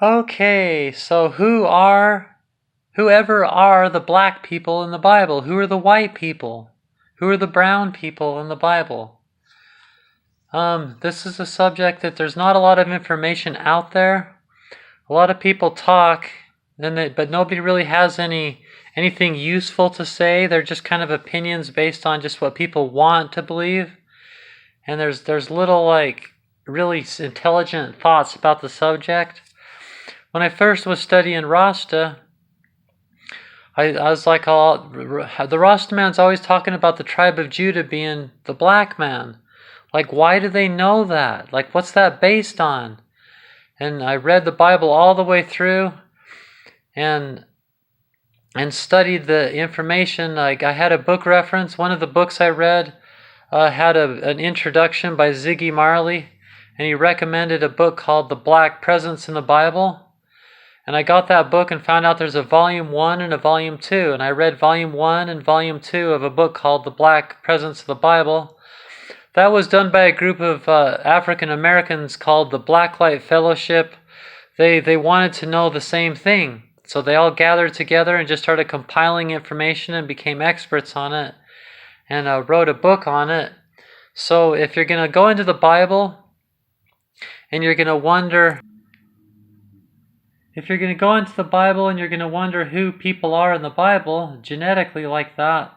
Okay, so whoever are the black people in the Bible? Who are the white people? Who are the brown people in the Bible? This is a subject that there's not a lot of information out there. A lot of people talk, but nobody really has anything useful to say. They're just kind of opinions based on just what people want to believe. And there's little really intelligent thoughts about the subject. When I first was studying Rasta, I was like, the Rasta man's always talking about the tribe of Judah being the black man. Like, why do they know that? Like, what's that based on? And I read the Bible all the way through and studied the information. Like, I had a book reference. One of the books I read had an introduction by Bob Marley, and he recommended a book called The Black Presence in the Bible. And I got that book and found out there's a volume 1 and a volume 2. And I read volume 1 and volume 2 of a book called The Black Presence of the Bible. That was done by a group of African Americans called the Blacklight Fellowship. They wanted to know the same thing. So they all gathered together and just started compiling information and became experts on it and wrote a book on it. So if you're going to go into the Bible and you're going to wonder... If you're going to go into the Bible and you're going to wonder who people are in the Bible, genetically like that,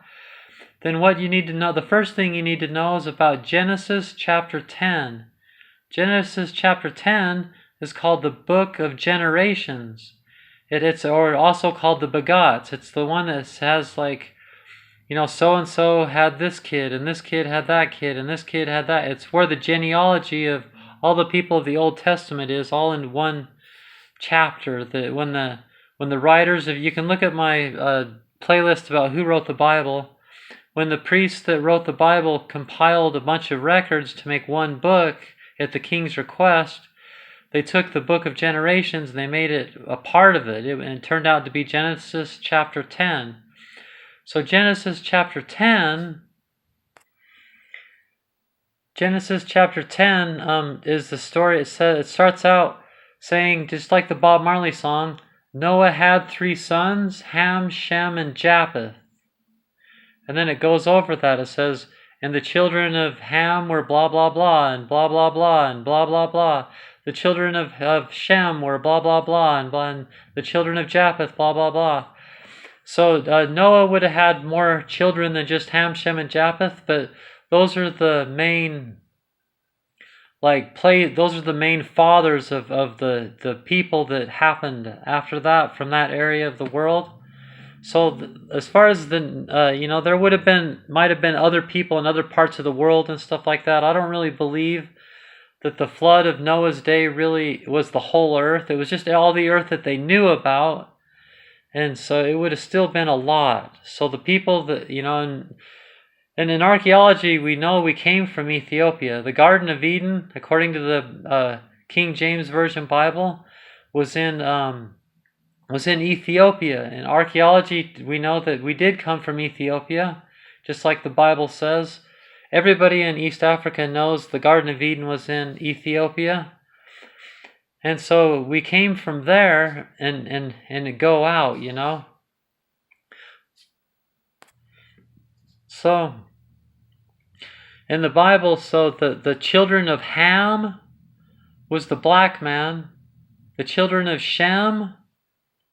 then what you need to know, the first thing you need to know is about Genesis chapter 10. Genesis chapter 10 is called the Book of Generations. It's also called the Begots. It's the one that has so-and-so had this kid, and this kid had that kid, and this kid had that. It's where the genealogy of all the people of the Old Testament is, all in one chapter. That when the writers of, you can look at my playlist about who wrote the Bible. When the priests that wrote the Bible compiled a bunch of records to make one book at the king's request, they took the Book of Generations and they made it a part of it, and it turned out to be Genesis chapter 10. So Genesis chapter 10 is the story. It starts out saying, just like the Bob Marley song, Noah had 3 sons, Ham, Shem, and Japeth. And then it goes over that. It says, and the children of Ham were blah, blah, blah, and blah, blah, blah, and blah, blah, blah. The children of Shem were blah, blah, blah, and the children of Japheth, blah, blah, blah. So Noah would have had more children than just Ham, Shem, and Japheth, but those are the main... those are the main fathers of the people that happened after that from that area of the world. So as far as the there might have been other people in other parts of the world and stuff like that. I don't really believe that the flood of Noah's day really was the whole earth. It was just all the earth that they knew about, and so it would have still been a lot. So the people that and in archaeology, we know we came from Ethiopia. The Garden of Eden, according to the King James Version Bible, was in Ethiopia. In archaeology, we know that we did come from Ethiopia, just like the Bible says. Everybody in East Africa knows the Garden of Eden was in Ethiopia. And so we came from there and go out, So, in the Bible, the children of Ham was the black man. The children of Shem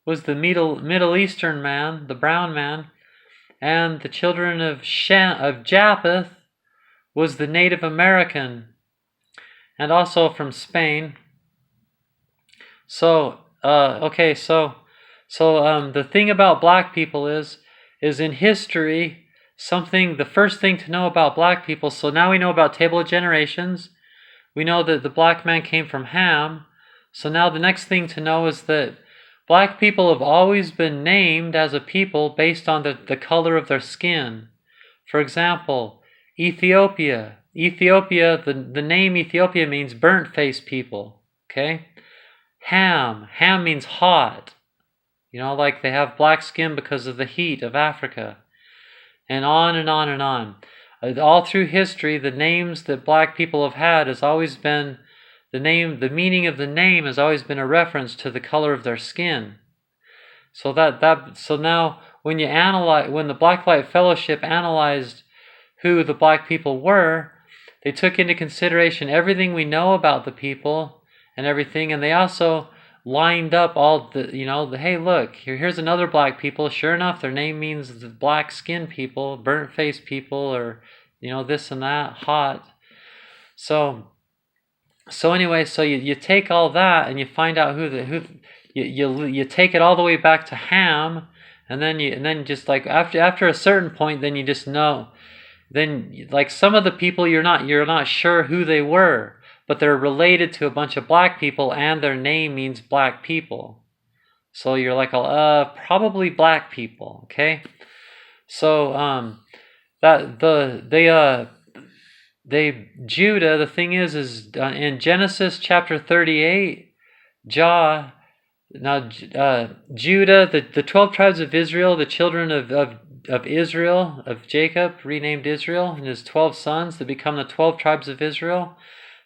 was the Middle Eastern man, the brown man. And the children of Japeth was the Native American, and also from Spain. So, the thing about black people is in history, the first thing to know about black people, so now we know about Table of Generations. We know that the black man came from Ham. So now the next thing to know is that black people have always been named as a people based on the color of their skin. For example, Ethiopia. The name Ethiopia means burnt-faced people. Okay? Ham means hot. Like they have black skin because of the heat of Africa. And on and on and on. All through history, the names that black people have had has always been the meaning of the name has always been a reference to the color of their skin. So so now when the Blacklight Fellowship analyzed who the black people were, they took into consideration everything we know about the people and everything, and they also lined up all hey, look, here's another black people. Sure enough, their name means the black skin people, burnt face people, or this and that, hot. So anyway, so you take all that and you find out you take it all the way back to Ham, and then just like after a certain point, then you just know. Then like some of the people you're not sure who they were, but they're related to a bunch of black people and their name means black people. So you're like, probably black people, okay? So Judah, the thing is in Genesis chapter 38, Judah, the 12 tribes of Israel, the children of Israel, of Jacob, renamed Israel, and his 12 sons that become the 12 tribes of Israel.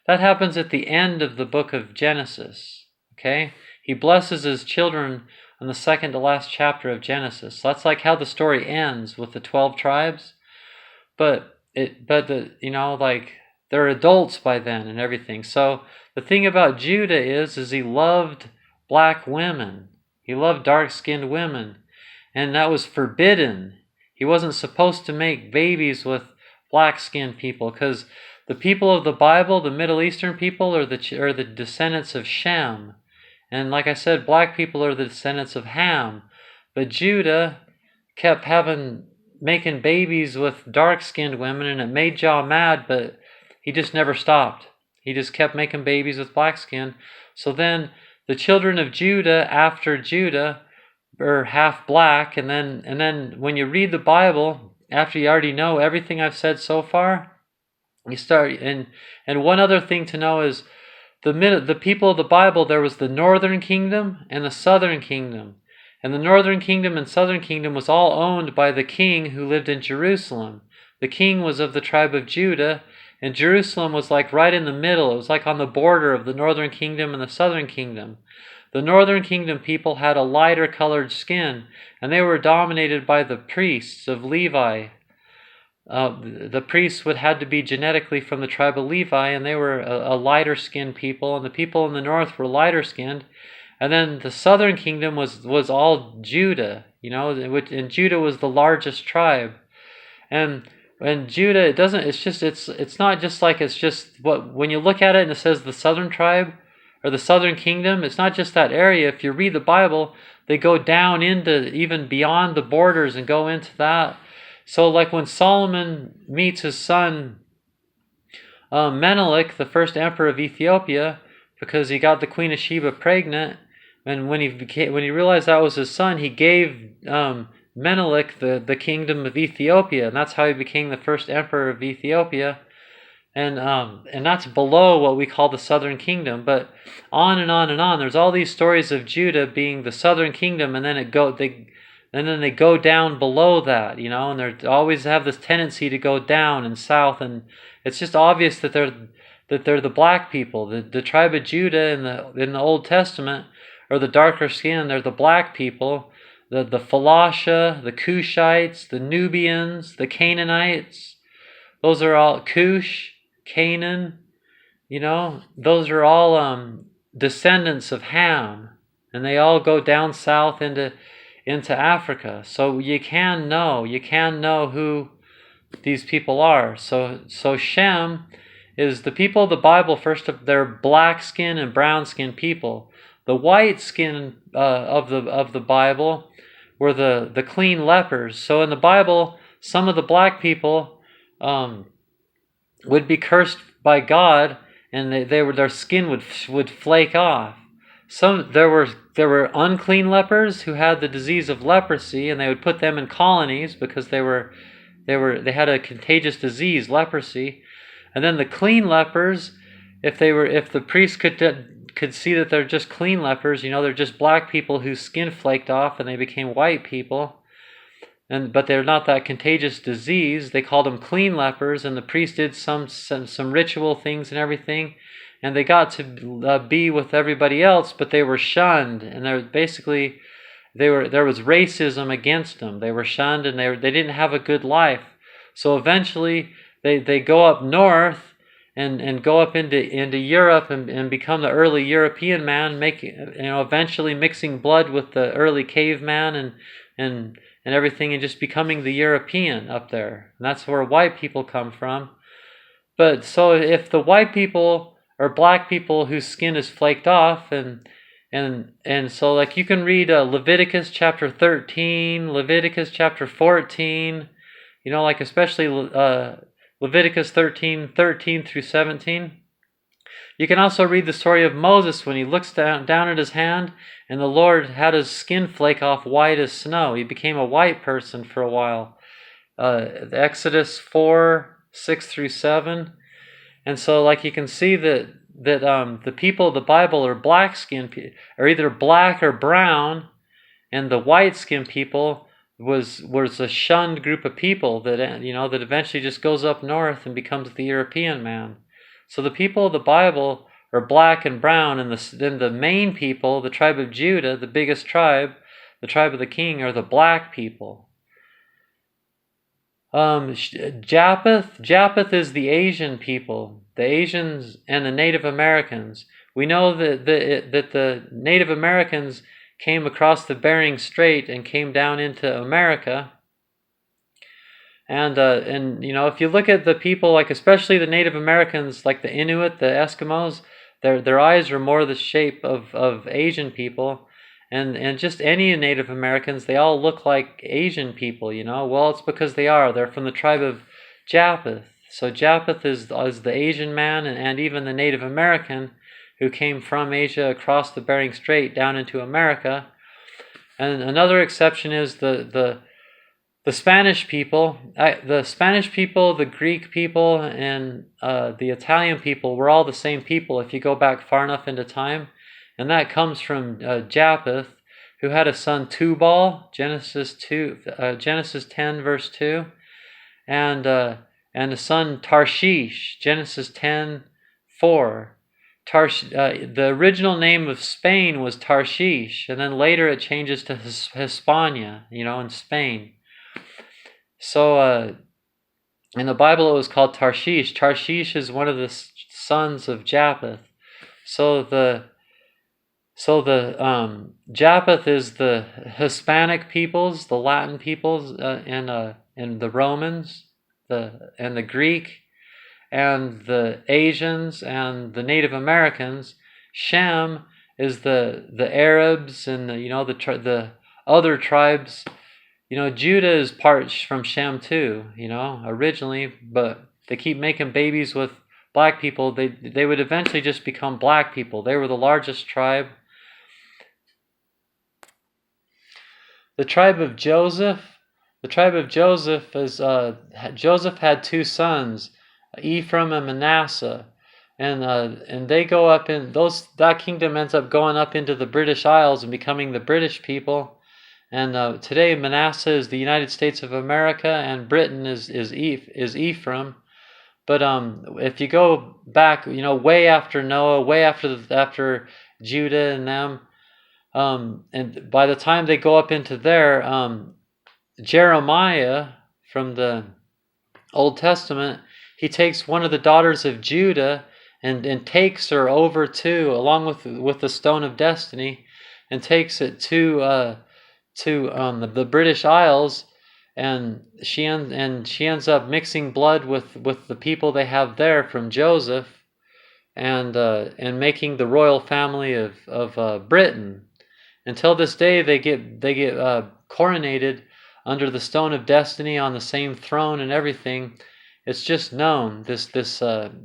That happens at the end of the book of Genesis, okay? He blesses his children in the second to last chapter of Genesis. So that's like how the story ends with the 12 tribes. But they're adults by then and everything. So the thing about Judah is he loved black women. He loved dark-skinned women. And that was forbidden. He wasn't supposed to make babies with black-skinned people, because the people of the Bible, the Middle Eastern people, are the descendants of Shem. And like I said, black people are the descendants of Ham. But Judah kept making babies with dark-skinned women, and it made Jah mad, but he just never stopped. He just kept making babies with black skin. So then the children of Judah, after Judah, are half black, and then when you read the Bible, after you already know everything I've said so far, you start, and one other thing to know is the people of the Bible, there was the northern kingdom and the southern kingdom. And the northern kingdom and southern kingdom was all owned by the king who lived in Jerusalem. The king was of the tribe of Judah, and Jerusalem was like right in the middle. It was like on the border of the northern kingdom and the southern kingdom. The northern kingdom people had a lighter colored skin, and they were dominated by the priests of Levi. The priests had to be genetically from the tribe of Levi, and they were a lighter skinned people, and the people in the north were lighter skinned. And then the southern kingdom was all Judah, and Judah was the largest tribe. And Judah, it's not just like when you look at it and it says the southern tribe or the southern kingdom, it's not just that area. If you read the Bible, they go down into even beyond the borders and go into that. So like when Solomon meets his son Menelik, the first emperor of Ethiopia, because he got the Queen of Sheba pregnant, and when he realized that was his son, he gave Menelik the kingdom of Ethiopia, and that's how he became the first emperor of Ethiopia. And that's below what we call the southern kingdom. But on and on and on, there's all these stories of Judah being the southern kingdom, and then they go down below that, and they always have this tendency to go down and south, and it's just obvious that they're the black people, the tribe of Judah in the Old Testament, or the darker skin. They're the black people, the Phalasha, the Cushites, the Nubians, the Canaanites. Those are all Cush, Canaan. Those are all descendants of Ham, and they all go down south into Africa. So you can know who these people are. So Shem is the people of the Bible. First, they're black skin and brown skin people. The white skin of the Bible were the clean lepers. So in the Bible, some of the black people would be cursed by God, and their skin would flake off. There were unclean lepers who had the disease of leprosy, and they would put them in colonies because they had a contagious disease, leprosy. And then the clean lepers, if the priest could see that they're just clean lepers, they're just black people whose skin flaked off and they became white people, but they're not that contagious disease. They called them clean lepers, and the priest did some ritual things and everything, and they got to be with everybody else, but they were shunned, and there was racism against them. They were shunned, and they didn't have a good life. So eventually they go up north and go up into Europe and become the early European man, eventually mixing blood with the early caveman and everything, and just becoming the European up there. And that's where white people come from. But so if the white people are black people whose skin is flaked off, and so like you can read Leviticus chapter 13, Leviticus chapter 14, like especially Leviticus 13 through 17. You can also read the story of Moses when he looks down at his hand, and the Lord had his skin flake off white as snow. He became a white person for a while. Exodus 4, 6 through 7. And so like you can see that the people of the Bible are black skinned, are either black or brown, and the white skinned people was a shunned group of people that that eventually just goes up north and becomes the European man. So the people of the Bible are black and brown, and then the main people, the tribe of Judah, the biggest tribe, the tribe of the king, are the black people. Japeth is the Asian people, the Asians and the Native Americans. We know that the Native Americans came across the Bering Strait and came down into America. And if you look at the people, like especially the Native Americans, like the Inuit, the Eskimos, their eyes are more the shape of Asian people. And just any Native Americans, they all look like Asian people, Well, it's because they're from the tribe of Japeth. So Japeth is the Asian man and even the Native American who came from Asia across the Bering Strait down into America. And another exception is the Spanish people. The Spanish people, the Greek people, and the Italian people were all the same people if you go back far enough into time. And that comes from Japeth, who had a son Tubal, Genesis 10 verse 2, and a son Tarshish, Genesis 10 4. The original name of Spain was Tarshish, and then later it changes to Hispania, in Spain. So in the Bible it was called Tarshish. Tarshish is one of the sons of Japeth. So the Japeth is the Hispanic peoples, the Latin peoples, and the Romans, and the Greek, and the Asians, and the Native Americans. Shem is the Arabs and the other tribes. Judah is part from Shem too, originally, but they keep making babies with black people. They would eventually just become black people. They were the largest tribe. The tribe of Joseph is Joseph had two sons, Ephraim and Manasseh, and they go up in that kingdom ends up going up into the British Isles and becoming the British people. And today Manasseh is the United States of America, and Britain is Ephraim. But if you go back, way after Noah, way after Judah and them. And by the time they go up into there, Jeremiah from the Old Testament, he takes one of the daughters of Judah and takes her over along with the Stone of Destiny, and takes it to the British Isles, and she ends up mixing blood with the people they have there from Joseph, and making the royal family of Britain. Until this day, they get coronated under the Stone of Destiny on the same throne and everything. It's just known.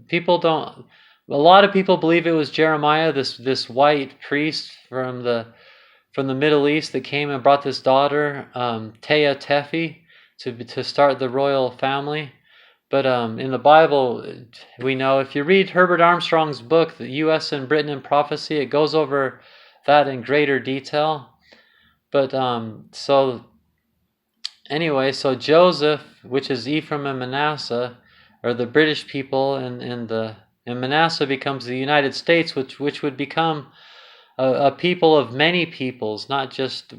People don't. A lot of people believe it was Jeremiah, this white priest from the Middle East that came and brought this daughter, Tea Tephi, to start the royal family. But in the Bible, we know, if you read Herbert Armstrong's book, The U.S. and Britain in Prophecy, it goes over that in greater detail. But so Joseph, which is Ephraim and Manasseh, are the British people, and the and Manasseh becomes the United States, which would become a people of many peoples, not just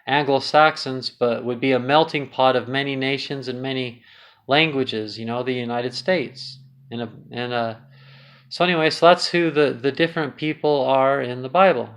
Anglo-Saxons, but would be a melting pot of many nations and many languages. The United States, so anyway, so that's who the different people are in the Bible.